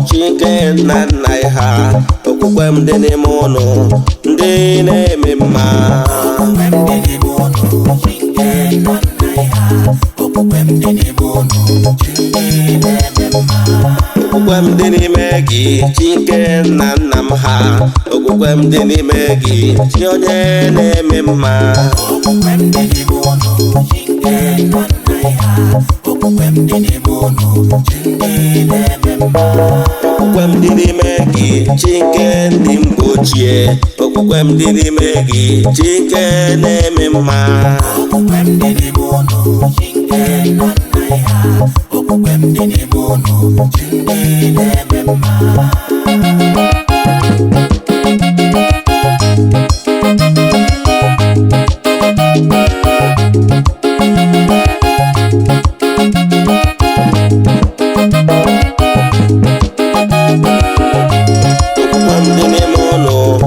Chineke nna nna ha okwukwe m dị n'ime ụnụ ndị na-eme mma. Okwukwe m dị n'ime gị Chineke nna nna m ha okwukwe m dị n'ime gị chi onye na-eme mma. Okwukwe m dị n'ime gị Chineke ndị mgbe ochie okwukwe m dị n'ime gị Chineke na-eme mma. Okwukwe m dị n'ime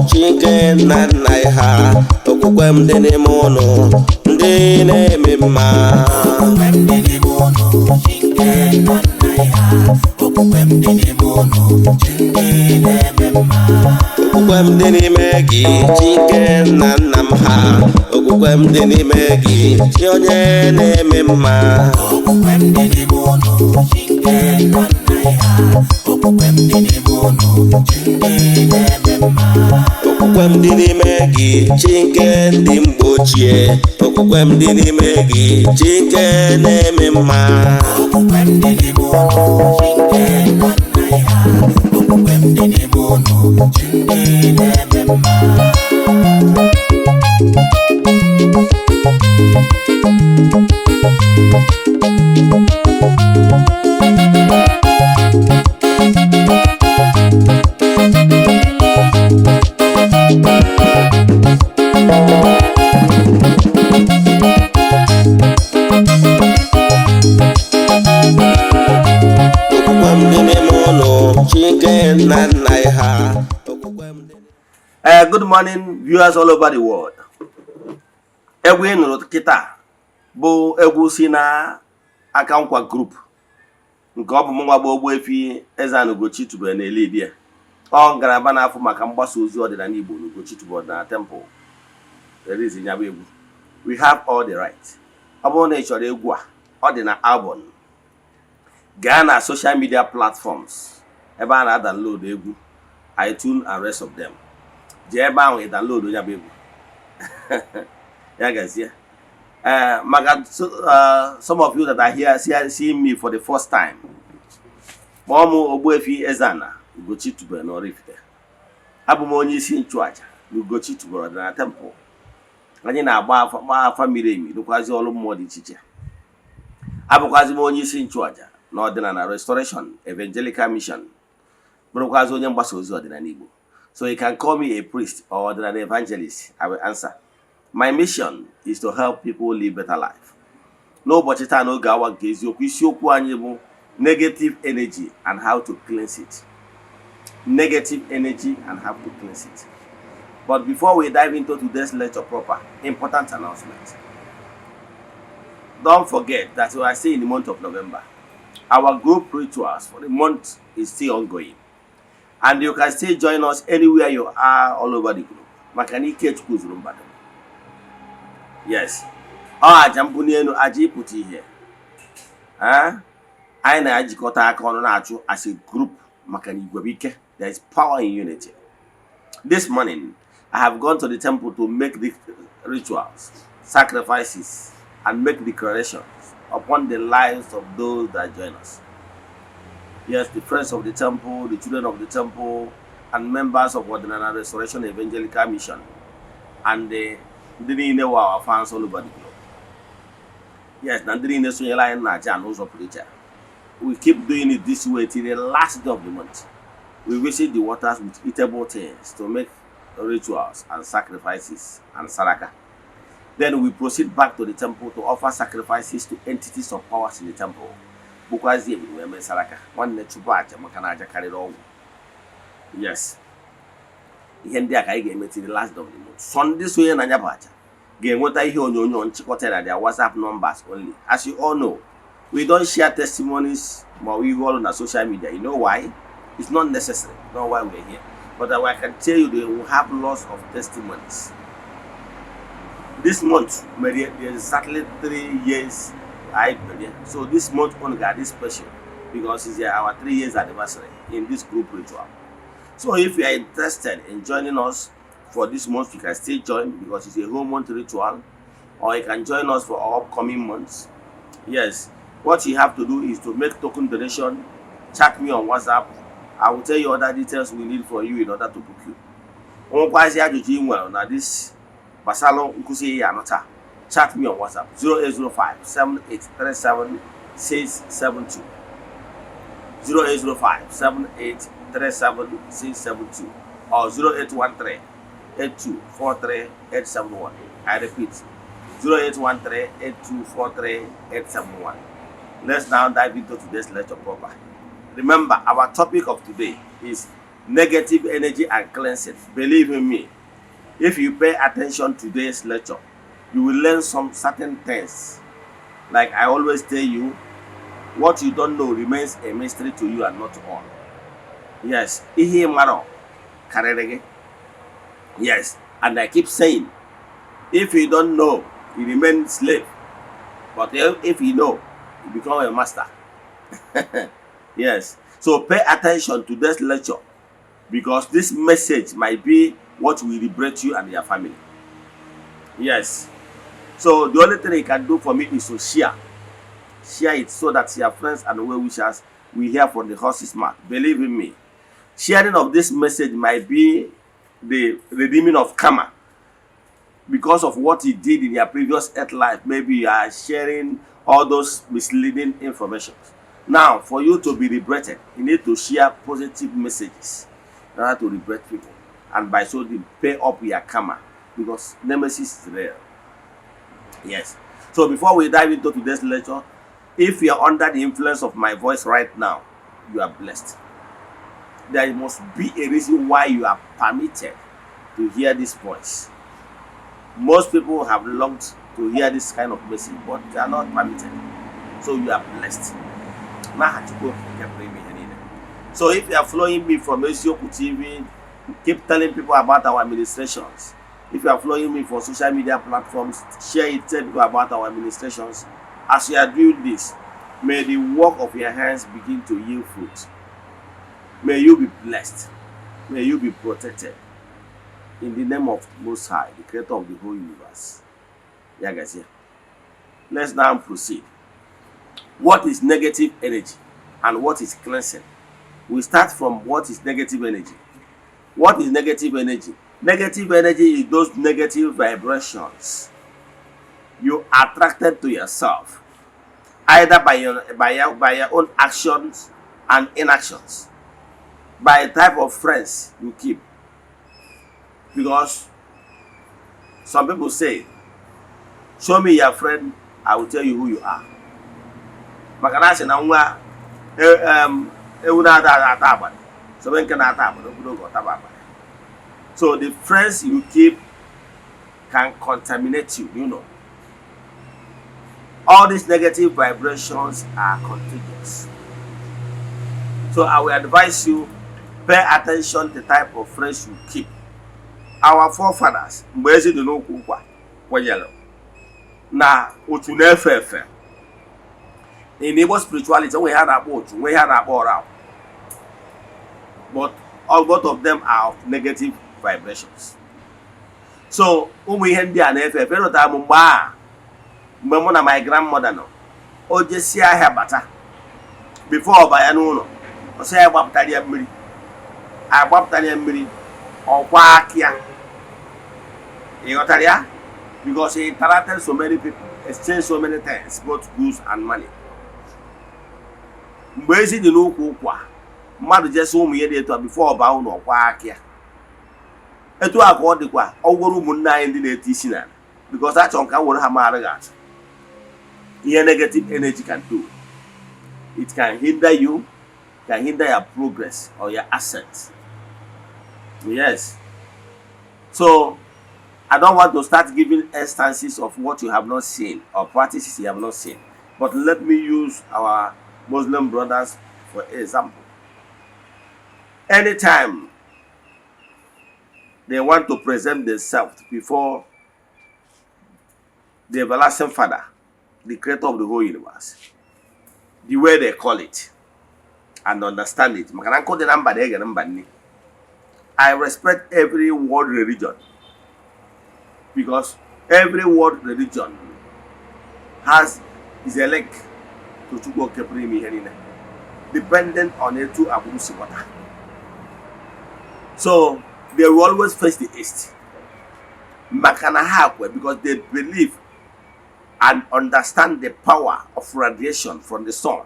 Chineke nna nna ha okwukwe m dị n'ime ụnụ ndị na-eme mma. Okwukwe m dị n'ime gị Chineke nna nna m ha okwukwe m dị n'ime gị chi onye na-eme mma. Okwukwe m dị n'ime gị Chineke ndị mgbe ochie okwukwe m dị n'ime gị Chineke na-eme mma. Okwukwe m dị n'ime Good morning, viewers all over the world. Egwu nụrụ kịta bụ egwu si na aka nkwa group nke ọ bụ mụnwa bụ Ogbuefi Eze-Ana tubelu na elibia. Ọ ngalaba na-afụ maka mgbasa ozi ọdịnala Igbo n'Ugochi tubelu na temple. Release nya bụ egwu. We have all the right. Ọ bụrụ na ị chọrọ egwu a, ọ dị na album. Gaa na social media platforms ebe a na-download egwu, iTunes and rest of them. Jee ebe ahụ ị download ya bụ egwu. Ya gazie. Some of you that are here seeing me for the first time. Mom Ogbuefi Eze-Ana Ugochi tubelu na Oraifite. Abụ m onye isi nchụaja n'Ugochi tubelu na temple. Anyị na-agba afa miri emi dịkwazi ọrụ mmụọ dị iche iche. Abụkwazi m onye isi nchụaja na ọdịnala Restoration Evangelical Mission. Bụrụkwazi onye mgbasa ozi ọdịnala Igbo. So you can call me a priest or an evangelist. I will answer. My mission is to help people live better life. N'ụbọchị taa n'oge awa nke eziokwu isiokwu anyị bụ negative energy and how to cleanse it. Negative energy and how to cleanse it. But before we dive into today's lecture proper, important announcement. Don't forget that we are still in the month of November. Our group rituals for the month is still ongoing. And you can still join us anywhere you are all over the globe. Makanike Chukwuzurumba. Yes. Jambunienu aji puti here. I na ajikota aka ọnụ na-achụ as a group Makanigwebike. There is power in unity. This morning, I have gone to the temple to make the rituals, sacrifices, and make declarations upon the lives of those that join us. Yes, the friends of the temple, the children of the temple, and members of Ordinary Restoration Evangelical Mission, and the our fans all over the globe. Yes, we keep doing it this way till the last day of the month. We visit the waters with eatable things to make rituals and sacrifices and saraka. Then we proceed back to the temple to offer sacrifices to entities of powers in the temple. Because we saraka. One yes. Ihe ndị a ka anyị ga-eme till the last day of the month. Sunday so na nya bacha. Ga-enweta ihe onyonyo nchịkọta na their WhatsApp numbers only. As you all know, we don't share testimonies but we all on social media. You know why? It's not necessary, not why we're here. But I can tell you, they will have lots of testimonies. This month, there's exactly 3 years I Maria. So this month only got this special because it's our 3 years anniversary in this group ritual. So if you are interested in joining us for this month, you can still join because it's a whole month ritual, or you can join us for our upcoming months. Yes, what you have to do is to make token donation. Chat me on WhatsApp. I will tell you other details we need for you in order to book you. Now this Basalo Nkusi Anota. Chat me on WhatsApp 0805 7837 672. 0805 7837 672 or 0813 8243 871. I repeat 0813 8243 871. Let's now dive into today's lecture proper. Remember, our topic of today is negative energy and cleansing. Believe in me, if you pay attention to today's lecture, you will learn some certain things. Like I always tell you, what you don't know remains a mystery to you and not to all. Yes, yes, and I keep saying, if you don't know, you remain slave. But if you know, you become a master. Yes, so pay attention to this lecture because this message might be what will liberate you and your family. Yes, so the only thing you can do for me is to share it so that your friends and well-wishers will hear from the horse's mouth. Believe in me, sharing of this message might be the redeeming of karma because of what he did in your previous earth life. Maybe you are sharing all those misleading information. Now, for you to be liberated, you need to share positive messages in order to liberate people, and by so they pay up your karma because nemesis is real. Yes. So before we dive into today's lecture, if you are under the influence of my voice right now, you are blessed. There must be a reason why you are permitted to hear this voice. Most people have longed to hear this kind of message, but they are not permitted. So you are blessed. So if you are following me from Eze-Ana TV, keep telling people about our administrations. If you are following me for social media platforms, share it, tell people about our administrations. As you are doing this, may the work of your hands begin to yield fruit. May you be blessed. May you be protected. In the name of Most High, the creator of the whole universe. Yeah, guys, yeah. Let's now proceed. What is negative energy and what is cleansing? We start from what is negative energy. What is negative energy? Negative energy is those negative vibrations you attracted to yourself, either by your own actions and inactions, by the type of friends you keep. Because some people say, show me your friend, I will tell you who you are. So the friends you keep can contaminate you, you know. All these negative vibrations are contagious. So I will advise you, pay attention to the type of friends you keep. Our forefathers, na otu na-efe in Igbo spirituality, we had about around, but all both of them are of negative vibrations. So we had the na-efe no time mgbe na my grandmother no o jesi ahia bata before ọbaya n'ụlọ o say agbapụtara ya mmiri ọkwa akịa ịghọtara ya because he interacted so many people, exchanged so many things, both goods and money. Mgbe ezi dị n'okwu ụkwa mmadụ jesi ụmụ ihe dị etu a before ọba ụlọ ọkwa akịa etu a ka ọ dịkwa ọgwụrụ ụmụnne anyị ndị na-eti isi n'ala because achọ nka were ha maara gị atụ. Ihe negative energy can do, it can hinder you, can hinder your progress or your assets. Yes. So I don't want to start giving instances of what you have not seen or practices you have not seen, but let me use our Muslim brothers for example. Anytime they want to present themselves before the everlasting Father, the creator of the whole universe, the way they call it and understand it. I respect every world religion because every world religion is a link to Chukwu Keprimi Henine, dependent on it to Abu Sibata. So they will always face the East. Makana because they believe and understand the power of radiation from the sun.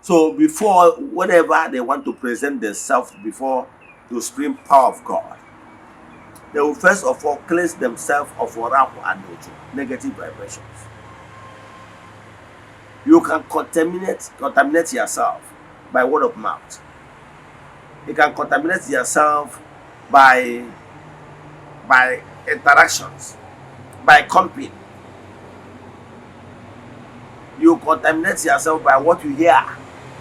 So before, whenever they want to present themselves before the supreme power of God, they will first of all cleanse themselves of oraku and negative vibrations. You can contaminate yourself by word of mouth. You can contaminate yourself by interactions, by company. You contaminate yourself by what you hear,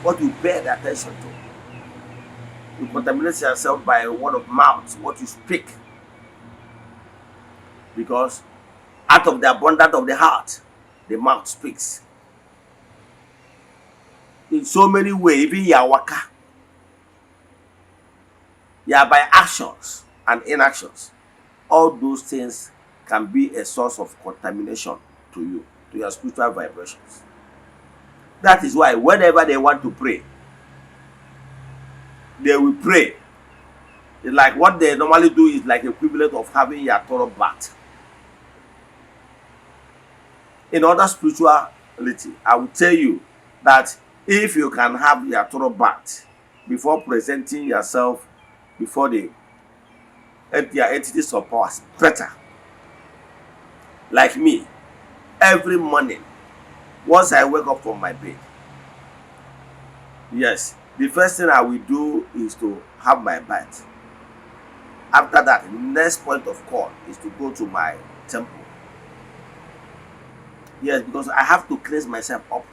what you pay attention to. You contaminate yourself by word of mouth, what you speak. Because out of the abundance of the heart, the mouth speaks. In so many ways, even yawaka, by actions and inactions, all those things can be a source of contamination to you, to your spiritual vibrations. That is why whenever they want to pray, they will pray. Like what they normally do is like equivalent of having your thorough bath. In other spirituality, I will tell you that if you can have your thorough bath before presenting yourself before the entities of power, better. Like me, every morning, once I wake up from my bed, yes, the first thing I will do is to have my bath. After that, the next point of call is to go to my temple. Yes, because I have to cleanse myself up.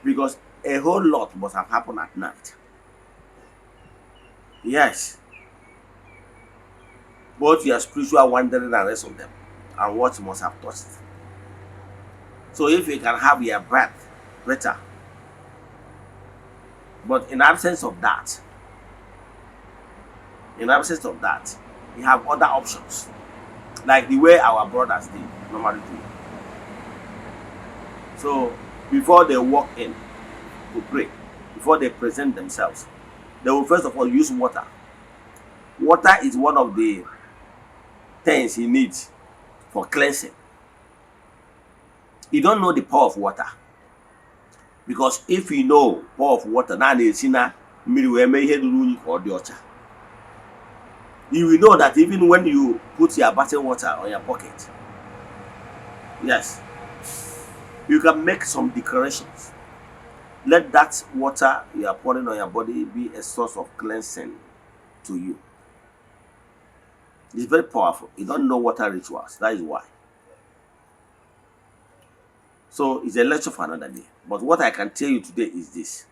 Because a whole lot must have happened at night. Yes. Both your spiritual wandering and the rest of them, and what must have touched. So if you can have your breath, better. But in absence of that, you have other options. Like the way our brothers did, normally do. So before they walk in to pray, before they present themselves, they will first of all use water. Water is one of the things he needs for cleansing. You don't know the power of water. Because if you know the power of water, you will know that even when you put your bathing water on your pocket, yes, you can make some declarations. Let that water you are pouring on your body be a source of cleansing to you. It's very powerful. You don't know water rituals. That is why. So it's a lecture for another day. But what I can tell you today is this.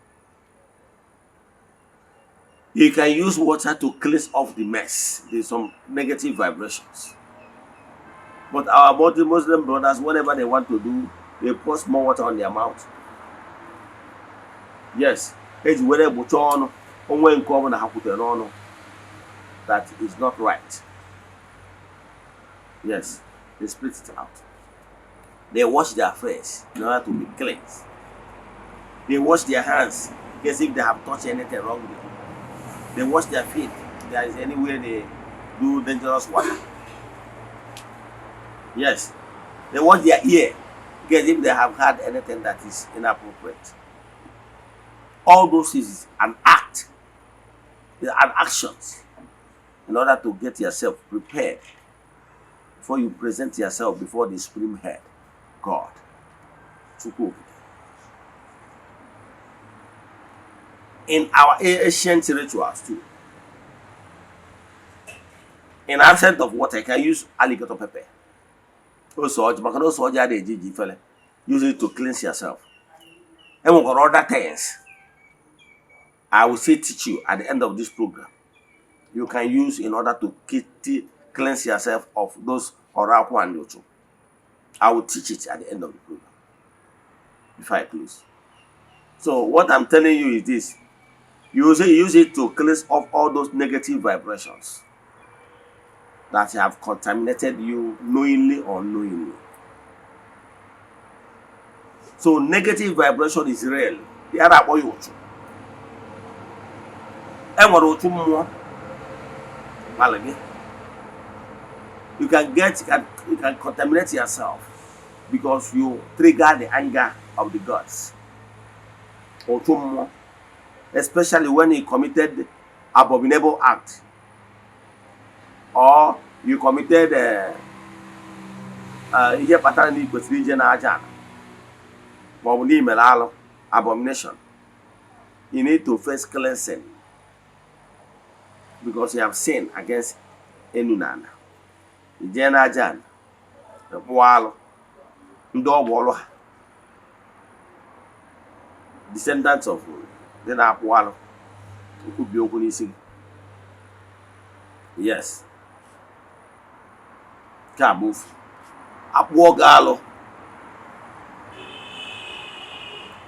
You can use water to cleanse off the mess. There's some negative vibrations. But our Muslim brothers, whatever they want to do, they pour more water on their mouth. Yes. That is not right. Yes. They split it out. They wash their face in order to be cleansed. They wash their hands in case if they have touched anything wrongly. They wash their feet if there is anywhere they do dangerous work. Yes. They wash their ear in case if they have heard anything that is inappropriate. All those is an act, an actions in order to get yourself prepared before you present yourself before the Supreme Head, God. In our ancient rituals too, in absence of water, you can use alligator pepper. Also, use it to cleanse yourself. And we've got other things I will say teach you at the end of this program. You can use in order to cleanse yourself of those oracle and yocho. I will teach it at the end of the program before I close. So what I'm telling you is this. You use it to cleanse off all those negative vibrations that have contaminated you knowingly or unknowingly. So negative vibration is real. The other boy yocho. And what more? You can contaminate yourself because you trigger the anger of the gods. Especially when you committed abominable act or you committed abomination. You need to first cleanse because you have sinned against Eze-Ana. Eze-Ana, the Boalo, Ndobolo, descendants of the Napualo, who could be open. Yes. Kabuf. Apwogalo.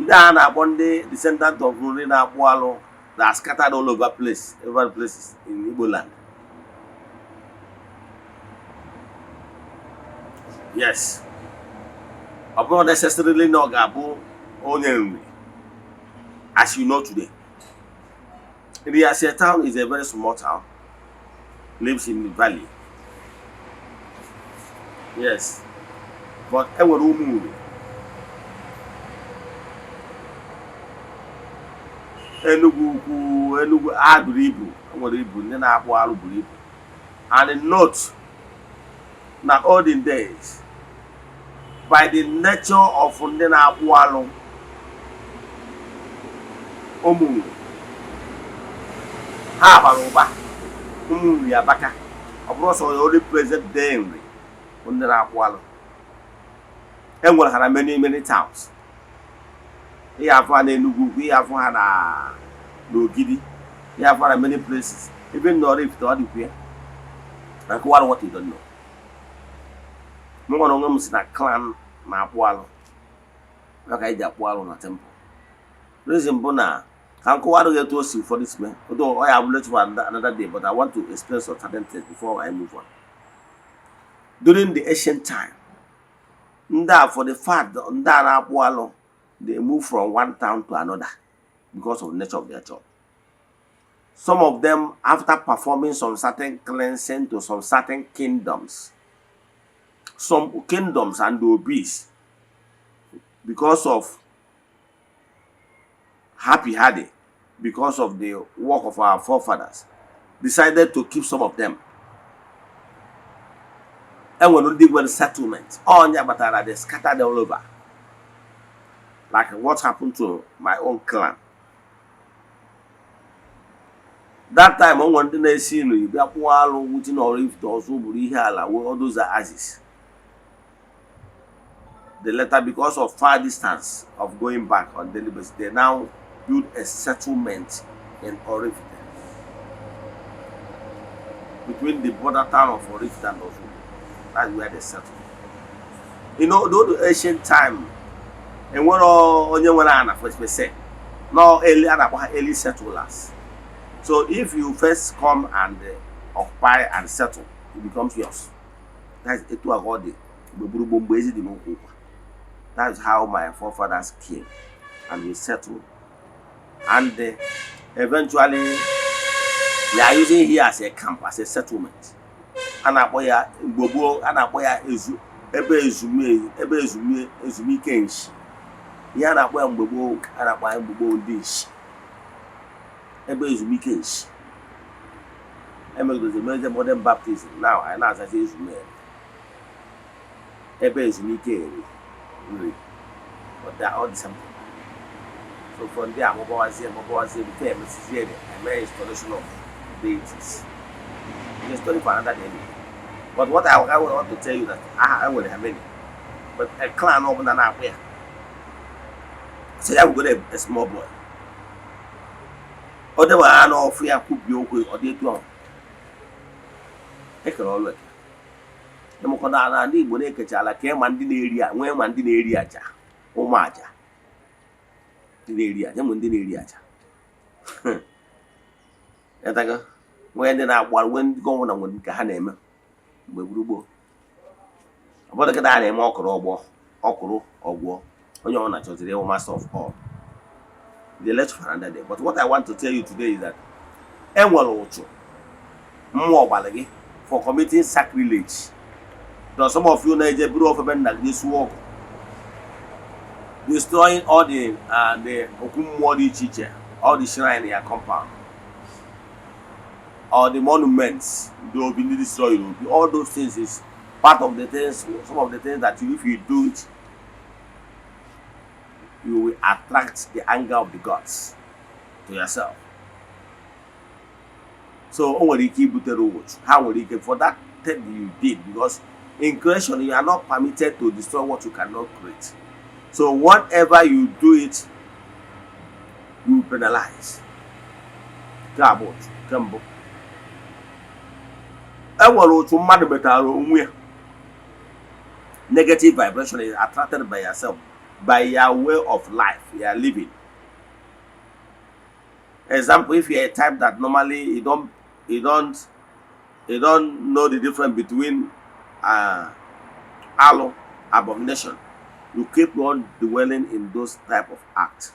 Dana one day descendant of Runa Pualo that are scattered all over places in Igbo land. Yes. I'm not necessarily no Gabo only, as you know today. The Eze town is a very small town. Lives in the valley. Yes. But Enugu Adribu, and note now olden days, by the nature of Ndena Apualo, Omu, Habaroba, Yabaka, of course, only present day in Ndena Apualo. And will have many towns. We have one in Nugu, we have one Logidi, we have one many places, even though if the other way. And what you don't know. No one knows that clan na Apualo. Okay, the Apualo na temple. Reason Bona, can go out get to see for this man. Although I will let you another day, but I want to explain some certain things before I move on. During the ancient time, for the fact that Apualo, they move from one town to another because of the nature of their job. Some of them, after performing some certain cleansing to some certain kingdoms, some kingdoms and the obese, because of happy-hardy, because of the work of our forefathers, decided to keep some of them. And when they were settlement, all Nyabatara, they scattered all over. Like what happened to my own clan. That time, on one day, see you, be Apualo, Wooten or if those who Burihala, all those are Aziz. The latter, because of far distance of going back on daily basis, they now build a settlement in Orifite. Between the border town of Orifite and Osu. That's where they settle. You know, those ancient time, and what all Eze-Ana first say, no early settlers. So if you first come and occupy and settle, it becomes yours. That's it to avoid it. That's how my forefathers came and we settled. And eventually, they are using here as a camp, as a settlement. Anapoya Bobo, Anapoya Ezumi Kenshi. Yanapoya Bobo, Anapoya Bobo Dish. Ezumi Kenshi. There's a major modern baptism now, and as I say, Ezumi Kenshi. But they are all the same. So from there, Mobawazi became a mere installation of deities. It's a story for another day. But what I want to tell you that I will have many. But a clan of Nanapia. So yeah, we got a small boy. Other one of ya could be okay or they do. Take it all like. The Mokona and the Boneka came and in the area, when one in the area, oh maja. In the area, them in the area. Yataga, when then I want going on with Kahanema, Bubu. About the Kadane Mokro, Okro, or war, on your own, the master of all. They let for another day. But what I want to tell you today is that Enwalocho, more balagi, for committing sacrilege. Now, some of you know the Bureau of Men like this work, destroying all the Okumwadi Chiche, all the shrine in your compound, all the monuments, they will be destroyed. All those things is part of the things, some of the things that if you do it, you will attract the anger of the gods to yourself. So, how will you keep for that thing you did? Because in creation, you are not permitted to destroy what you cannot create. So, whatever you do it, you penalize. Negative vibration is attracted by yourself, by your way of life you are living. Example, if you're a type that normally you don't know the difference between aloe, abomination, you keep on dwelling in those type of acts,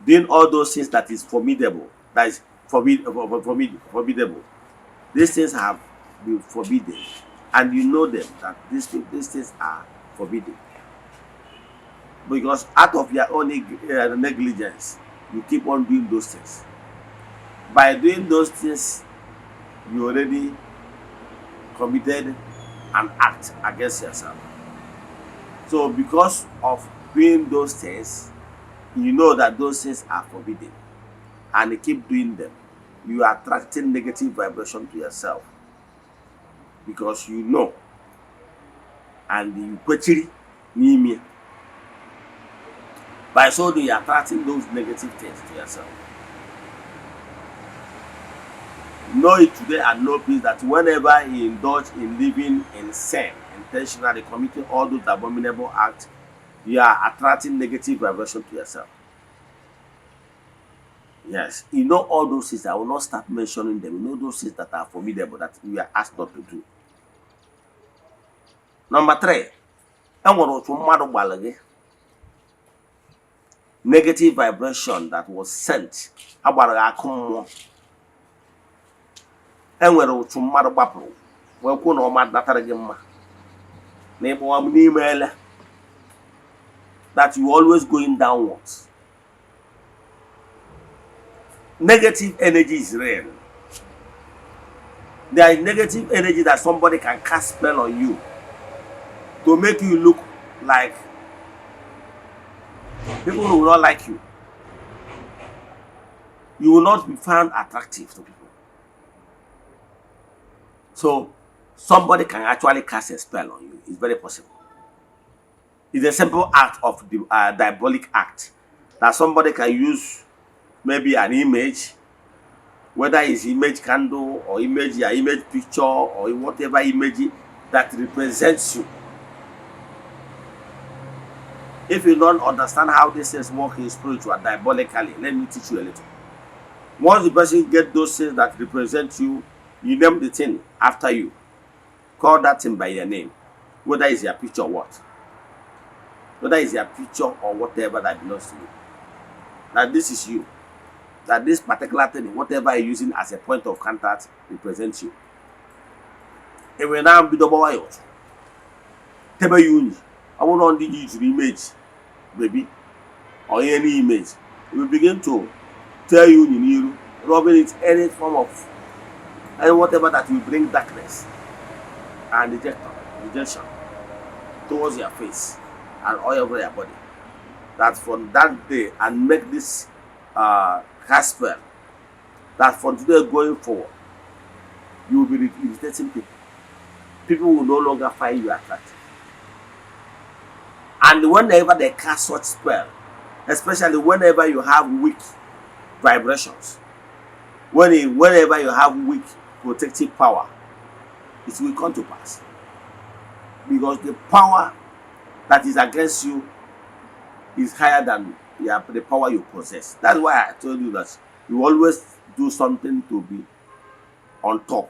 doing all those things that is formidable, that is forbiddable. These things have been forbidden, and you know them that these things are forbidden. Because out of your own negligence, you keep on doing those things. By doing those things, you already committed an act against yourself. So because of doing those things, you know that those things are forbidden, and you keep doing them, you are attracting negative vibration to yourself, because you know, and you purchase me. By so doing, you are attracting those negative things to yourself. Know it today and know please that whenever you indulge in living in sin, intentionally committing all those abominable acts, you are attracting negative vibration to yourself. Yes, you know all those things. I will not start mentioning them. You know those things that are formidable that you are asked not to do. Number 3, negative vibration that was sent. Enwere otu mmadụ gbapụrụ wee kwuo na ọma datara gị mma na ịbụwa n'ime ele, that you always going downwards. Negative energy is real. There is negative energy that somebody can cast spell on you to make you look like people who will not like you. You will not be found attractive to people. So somebody can actually cast a spell on you. It's very possible. It's a simple act of the diabolic act that somebody can use, maybe an image, whether it's image candle or image picture or whatever image that represents you. If you don't understand how this is working spiritual diabolically, let me teach you a little. Once the person get those things that represent you, you name the thing after you. Call that thing by your name. Whether it's your picture or what. Whether it's your picture or whatever that belongs to you. That this is you. That this particular thing, whatever you're using as a point of contact, represents you. It will now be double wired. Tell you, I will not need you to image, baby, or any image. It will begin to tell you, rubbing it any form of, and whatever that will bring darkness and rejection towards your face and all over your body. That from that day and make this spell that from today going forward, you will be irritating people. People will no longer find you attractive. And whenever they cast such spell, especially whenever you have weak vibrations, whenever you have weak protective power, it will come to pass. Because the power that is against you is higher than the power you possess. That's why I told you that you always do something to be on top.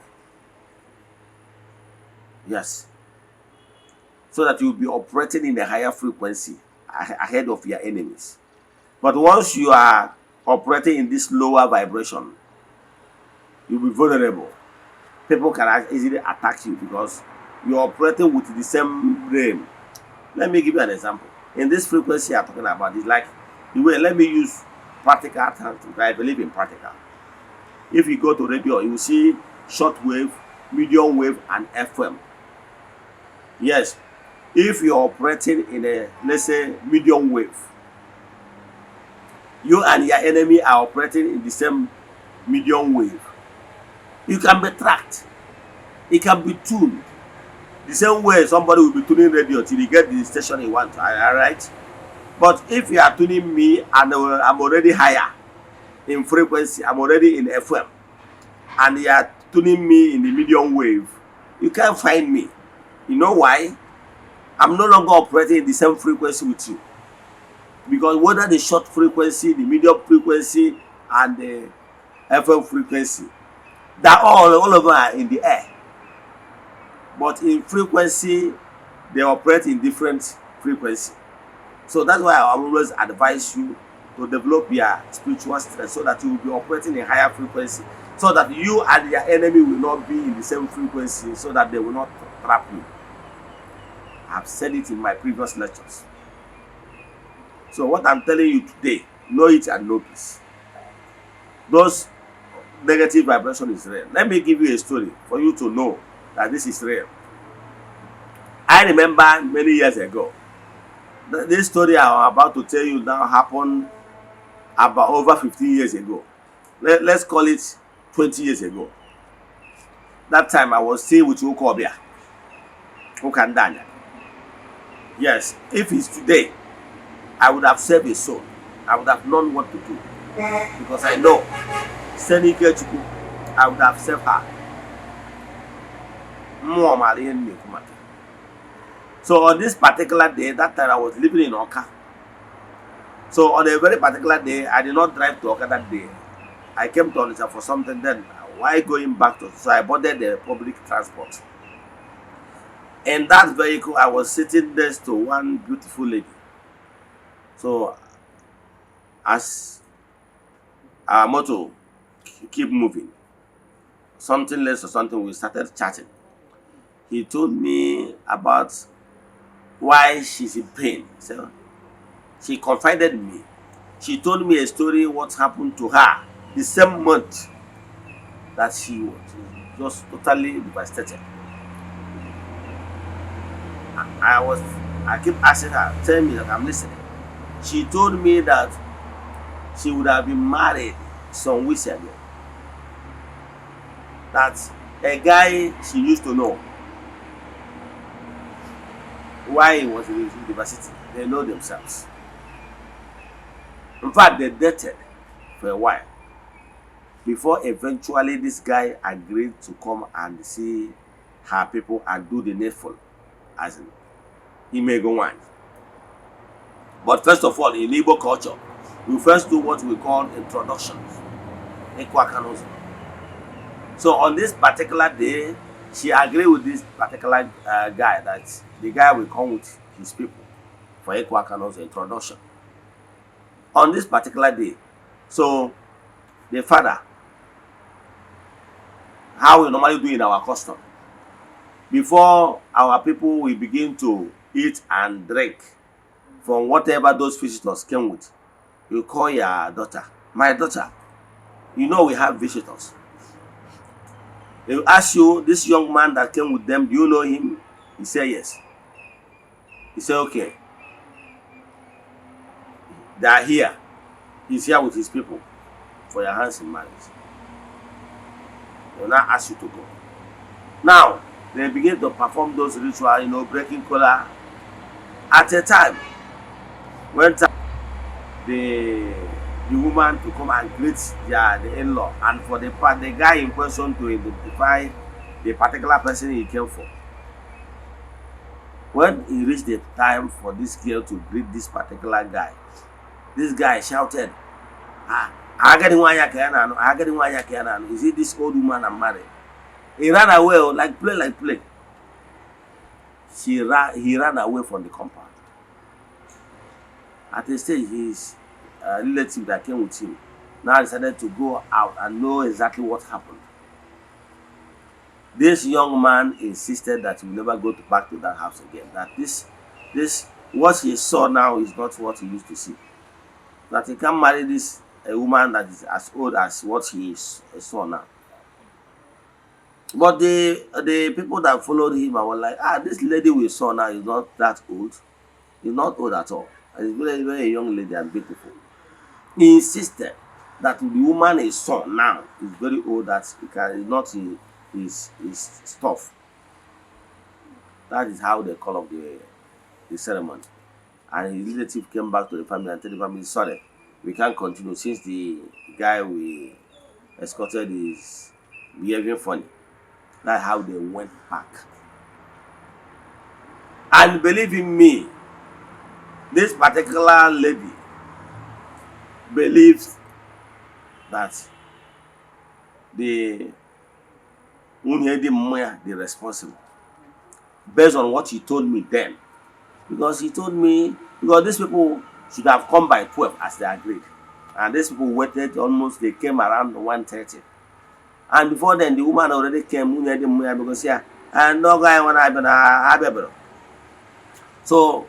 Yes. So that you'll be operating in a higher frequency ahead of your enemies. But once you are operating in this lower vibration, you'll be vulnerable. People can easily attack you because you're operating with the same brain. Let me give you an example. In this frequency I'm talking about, it's like the way, let me use practical terms. I believe in practical. If you go to radio, you will see short wave, medium wave, and FM. Yes. If you're operating in a, let's say, medium wave, you and your enemy are operating in the same medium wave, you can be tracked. It can be tuned. The same way somebody will be tuning radio till you get the station you want, alright? But if you are tuning me and I'm already higher in frequency, I'm already in FM, and you are tuning me in the medium wave, you can't find me. You know why? I'm no longer operating in the same frequency with you. Because whether the short frequency, the medium frequency, and the FM frequency, they're all of them are in the air. But in frequency, they operate in different frequency. So that's why I always advise you to develop your spiritual strength so that you will be operating in higher frequency, so that you and your enemy will not be in the same frequency, so that they will not trap you. I've said it in my previous lectures. So what I'm telling you today, know it and know this. Those negative vibration is real. Let me give you a story for you to know that this is real. I remember many years ago, this story I'm about to tell you now happened about over 15 years ago. Let's call it 20 years ago. That time I was staying with Ukobia, Ukandanya. Yes, if it's today, I would have saved a soul. I would have known what to do. Because I know, I would have saved her. So on this particular day, that time I was living in Oka. So on a very particular day, I did not drive to Oka that day. I came to Onitsha for something then. Why going back to? So I boarded the public transport. In that vehicle, I was sitting next to one beautiful lady. So as our motto, keep moving, something less or something, we started chatting. He told me about why she's in pain. So she confided in me. She told me a story what happened to her the same month that she was just totally devastated. I keep asking her, tell me that I'm listening. She told me that she would have been married some weeks ago. That a guy she used to know, why he was in the university, they know themselves. In fact, they dated for a while before eventually this guy agreed to come and see her people and do the needful, as in he may go on. But first of all, in Igbo culture, we first do what we call introductions. So on this particular day, she agreed with this particular guy that the guy will come with his people for Ekwakano's introduction. On this particular day, so the father, how we normally do in our custom, before our people will begin to eat and drink from whatever those visitors came with, you call your daughter, my daughter, you know we have visitors. They will ask you, this young man that came with them, do you know him? He said yes. He said okay. They are here. He's here with his people for your hands in marriage. They will not ask you to go. Now, they begin to perform those rituals, breaking collar. At a time, went out the the woman to come and greet the in-law, and for the guy in question to identify the particular person he came for. When he reached the time for this girl to greet this particular guy, this guy shouted, "Ah, Agadi Wanya Kiana, Agadi Wanya Kiana, is it this old woman I'm married?" He ran away, like play. He ran away from the compound. At a stage, his relative that came with him now decided to go out and know exactly what happened. This young man insisted that he will never go back to that house again. That this what he saw now is not what he used to see. That he can't marry this a woman that is as old as what he saw now. But the people that followed him were like, this lady we saw now is not that old. She's not old at all. And it's very, very young lady and beautiful. He insisted that the woman he saw now is very old, that he can not his stuff. That is how they call up the ceremony. And his relative came back to the family and told the family, sorry, we can't continue since the guy we escorted is behaving funny. That's how they went back. And believe in me, this particular lady believes that the the responsible, based on what he told me then. Because he told me, because these people should have come by 12 as they agreed. And these people waited almost, they came around 1:30. And before then, the woman already came, because and no guy when I so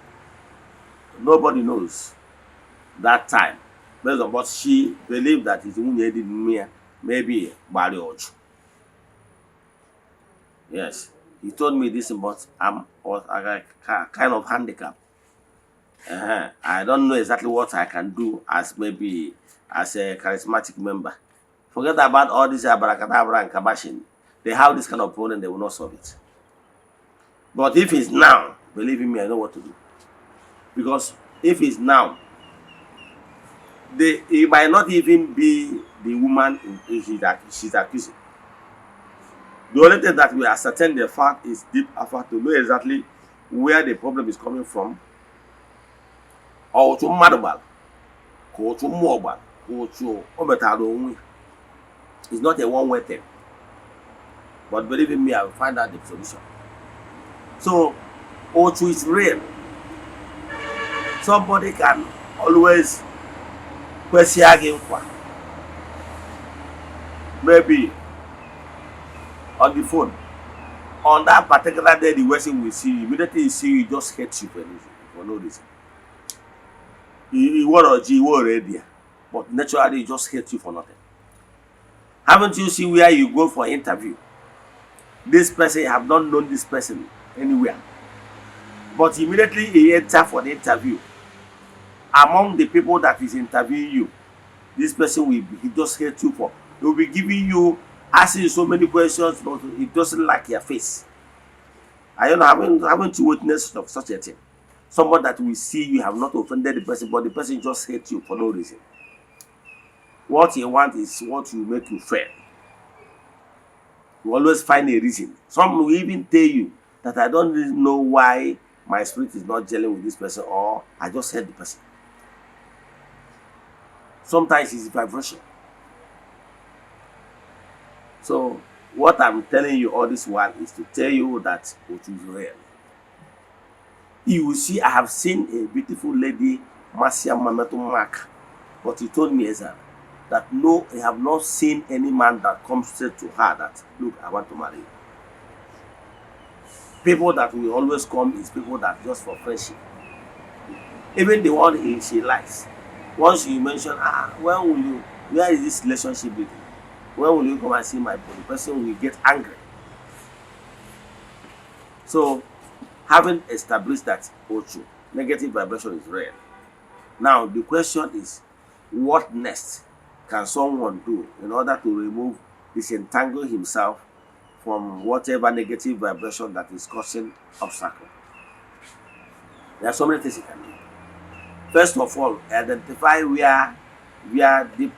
nobody knows that time. Based on what she believed that his maybe marriage. Yes, he told me this, but I'm kind of handicapped. I don't know exactly what I can do as maybe as a charismatic member. Forget about all this abracadabra and kabashin. They have this kind of problem, they will not solve it. But if it's now, believe in me, I know what to do. Because if it's now, it might not even be the woman she's accusing. The only thing that we ascertain the fact is deep effort to know exactly where the problem is coming from. Or to madabal, or to mobile, or to ometado. It's not a one-way thing. But believe in me, I will find out the solution. So, Ochu is real. Somebody can always question again. Maybe on the phone. On that particular day, the person will see you. Immediately you see you, just hate you for no reason. You were already, but naturally he just hate you for nothing. Haven't you seen where you go for interview? This person have not known this person anywhere, but immediately he enter for the interview. Among the people that is interviewing you, this person he just hate you for. He will be giving you, asking you so many questions, but he doesn't like your face. I don't know, haven't you witnessed of such a thing? Someone that will see you have not offended the person, but the person just hates you for no reason. What you want is what will make you fail. You always find a reason. Some will even tell you that I don't really know why my spirit is not gelling with this person, or I just hate the person. Sometimes it's vibration. So what I'm telling you all this while is to tell you that it is real. You will see, I have seen a beautiful lady, Marcia Mameto Mark, but he told me, Eze-Ana, that no, I have not seen any man that comes straight to her that, look, I want to marry you. People that will always come is people that just for friendship. Even the one she likes. Once you mention, where is this relationship with you? When will you come and see my body? The person will get angry. So, having established that Ochu, negative vibration is real. Now, the question is, what next can someone do in order to disentangle himself from whatever negative vibration that is causing obstacle? There are so many things he can do. First of all, identify where the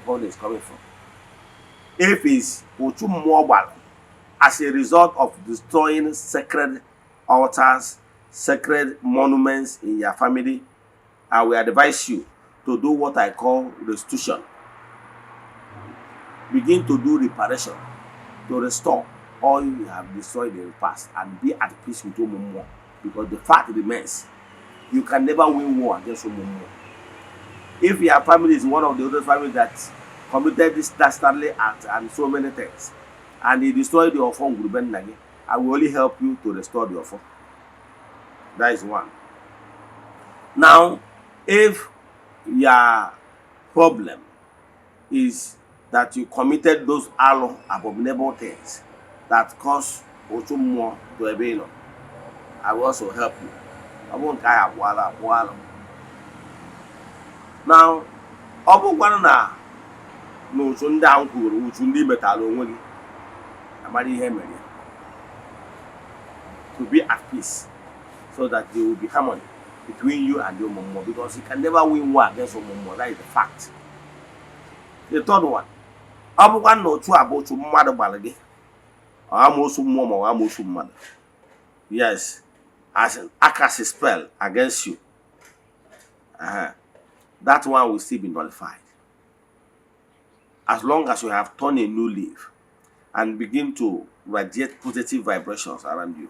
pain is coming from. If it's otu mmụọ as a result of destroying sacred altars, sacred monuments in your family, I will advise you to do what I call restitution. Begin to do reparation to restore all you have destroyed in the past and be at peace with Umumu. Because the fact remains, you can never win war against Umumu. If your family is one of the other families that committed this dastardly act and so many things, and they destroyed your phone, I will only help you to restore your phone. That is one. Now, if your problem is that you committed those abominable things that cause Otummo to Ebeno, I will also help you. I won't tie up while. Now, Obu no Sunda Kuru, Sundi Betalo, Amadi Hemery, to be at peace so that there will be harmony between you and your Momo, because you can never win war against your Momo. That is the fact. The third one, Abu one no two about to mother balagi. I'm also Momo, I'm also mother. Yes, as an Akasi spell against you. That one will still be nullified. As long as you have turned a new leaf and begin to radiate positive vibrations around you,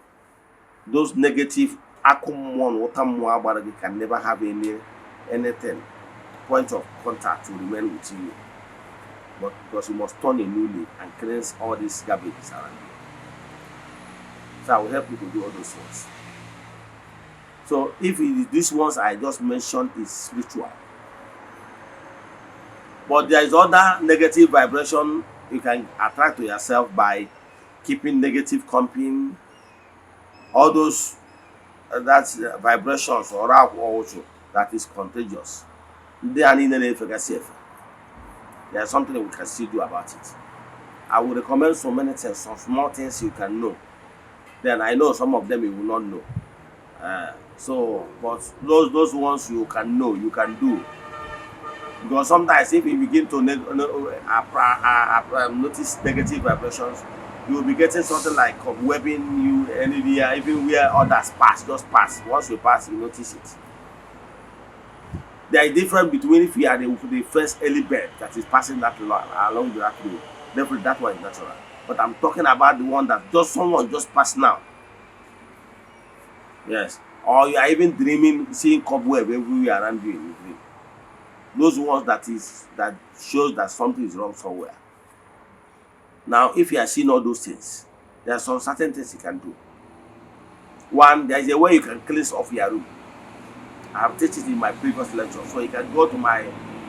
those negative can never have anything point of contact to remain with you. But because you must turn a new leaf and cleanse all these garbage around you. So I will help you to do all those ones. So if these ones I just mentioned is spiritual, but there is other negative vibration you can attract to yourself by keeping negative company, all those that's vibrations or also that is contagious. They are in any safe. There's something that we can still do about it. I would recommend so many things, some small things you can know. Then I know some of them you will not know. But those ones you can know, you can do. Because sometimes if you begin to notice negative vibrations, you will be getting something like webbing you anywhere, even where others pass, just pass. Once you pass, you notice it. There is difference between if you are the first early bird that is passing that along that road. Definitely that one is natural. But I'm talking about the one that someone just passed now. Yes. Or you are even dreaming, seeing cobweb everywhere around you in the dream. Those ones that shows that something is wrong somewhere. Now, if you are seeing all those things, there are some certain things you can do. One, there is a way you can cleanse off your room. I have taught it in my previous lecture, so you can go to my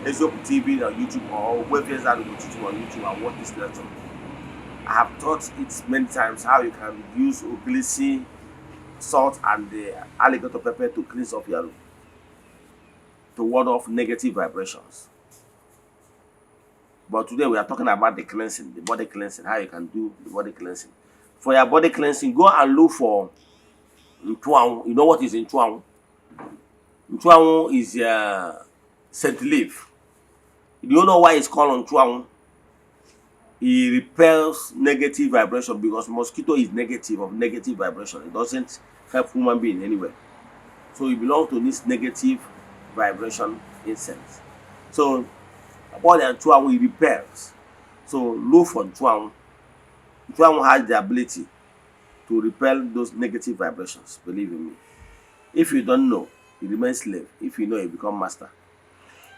Eze-Ana TV on YouTube or Eze-Ana on YouTube and watch this lecture. I have taught it many times how you can use ogilisi, salt, and the alligator pepper to cleanse off your room, to ward off negative vibrations. But today we are talking about the cleansing, the body cleansing, how you can do the body cleansing. For your body cleansing, go and look for Ntuang. You know what is Ntuang? Ntuang is scent leaf. Do you know why it's called Ntuang? It repels negative vibration because mosquito is negative vibration. It doesn't help human being anyway. So it belongs to this negative vibration incense. So about the Ntuang, it repels. So look for Ntuang. Ntuang has the ability to repel those negative vibrations, believe in me. If you don't know, you remain slave. If you know, you become master.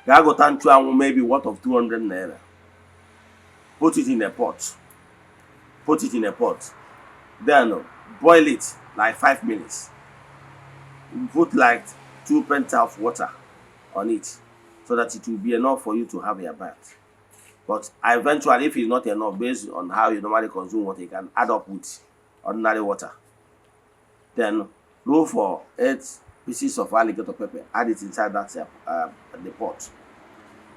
Gagotan Ntuang may be worth of 200 naira. Put it in a pot. Then boil it like 5 minutes. Put like 2 pints of water on it so that it will be enough for you to have your bath. But eventually, if it's not enough, based on how you normally consume water, you can add up with ordinary water. Then look for 8 pieces of alligator pepper, add it inside that the pot.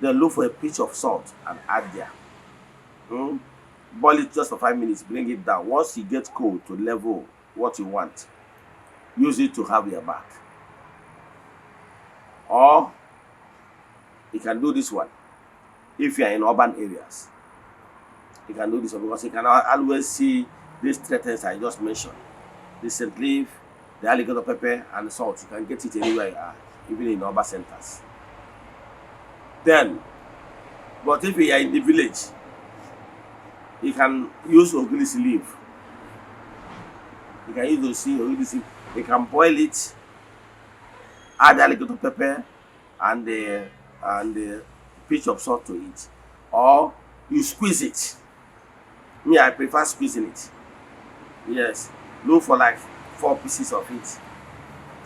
Then look for a pinch of salt and add there. Boil it just for 5 minutes, bring it down. Once it gets cold to level what you want, use it to have your bath. Or you can do this one if you are in urban areas. You can do this one because you can always see these three things I just mentioned. The scent leaf, the alligator pepper, and the salt. You can get it anywhere you are, even in urban centers. Then, but if you are in the village, you can use ogilisi leaf. You can use ogilisi leaf. You can boil it, add alligator pepper, and the pinch of salt to it, or you squeeze it. Me, I prefer squeezing it. Yes, look for like 4 pieces of it.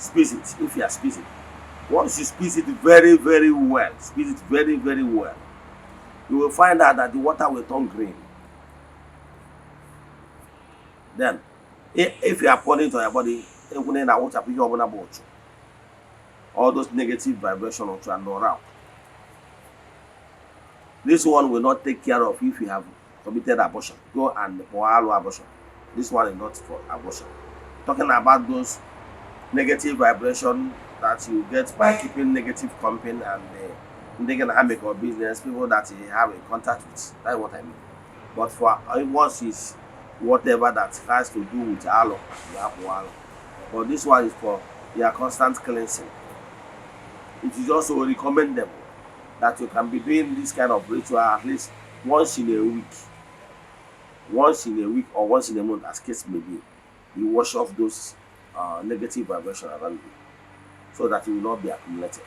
Squeeze it if you are squeezing. Once you squeeze it very, very well, squeeze it very, very well, you will find out that the water will turn green. Then, if you are pouring to your body, all those negative vibrations and around. This one will not take care of if you have committed abortion. Go and pour abortion. This one is not for abortion. Talking about those negative vibration that you get by keeping negative company and they can have a business, people that you have a contact with. That's what I mean. But for once is whatever that has to do with aloe, you have aloe. But this one is for your constant cleansing. It is also recommendable that you can be doing this kind of ritual at least once in a week. Once in a week or once in a month, as case may be. You wash off those negative vibration around you so that it will not be accumulated.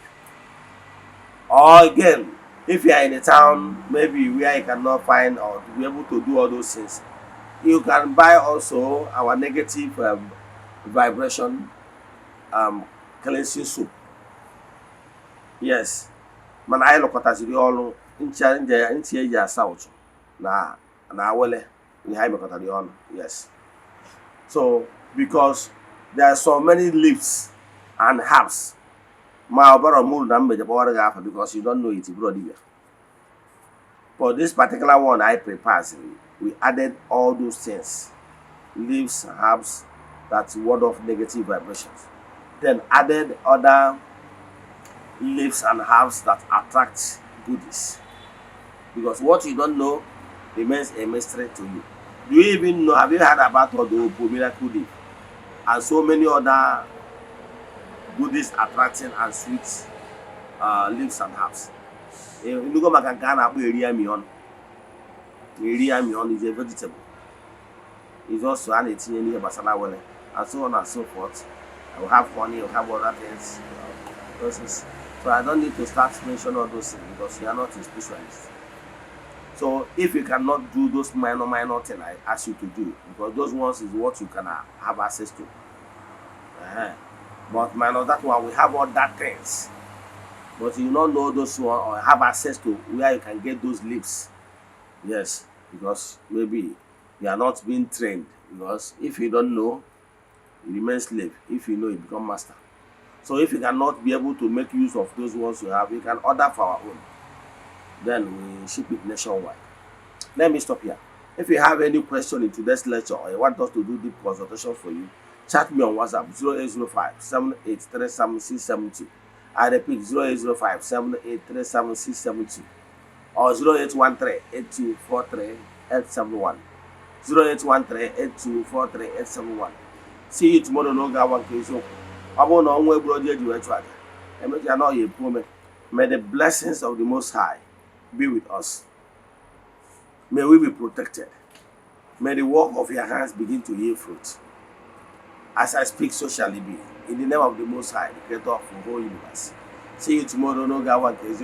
Or again, if you are in a town maybe where you cannot find or to be able to do all those things, you can buy also our negative vibration cleansing soap. Yes, mana anyị lụkọtaziri ọnụ ntị eji asa ụtụ na awele ihe anyị mekọtara ọnụ. Yes, so because there are so many leaves and herbs ma ọbara muru na mmeje kpọwara gị afa because you don't know it, brother. For this particular one I prepared, we added all those things, leaves, herbs that ward off negative vibrations, then added other leaves and herbs that attract goodies, because what you don't know remains a mystery to you. Do you even know, have you heard about all the miracle leaf and so many other goodies attracting and sweet leaves and herbs? You go back and Ghana, Eriamion is a vegetable. It's also an eating basala and so on and so forth. I will have money, you will have other things. So I don't need to start mentioning all those things because you are not a specialist. So if you cannot do those minor things I ask you to do, because those ones is what you can have access to. But minus that one, we have other things. But you don't know those one or have access to where you can get those leaves. Yes, because maybe you are not being trained. Because if you don't know, you remain slave. If you know, you become master. So if you cannot be able to make use of those ones you have, you can order for our own. Then we ship it nationwide. Let me stop here. If you have any question in today's lecture or you want us to do deep consultation for you, chat me on WhatsApp 0805 7837672. I repeat 0805 7837672 or 0813 8243 871. 0813 8243 871. See you tomorrow. No one case. May the blessings of the Most High be with us. May we be protected. May the work of your hands begin to yield fruit. As I speak, so shall it be. In the name of the Most High, the Creator of the whole universe. See you tomorrow. No one case.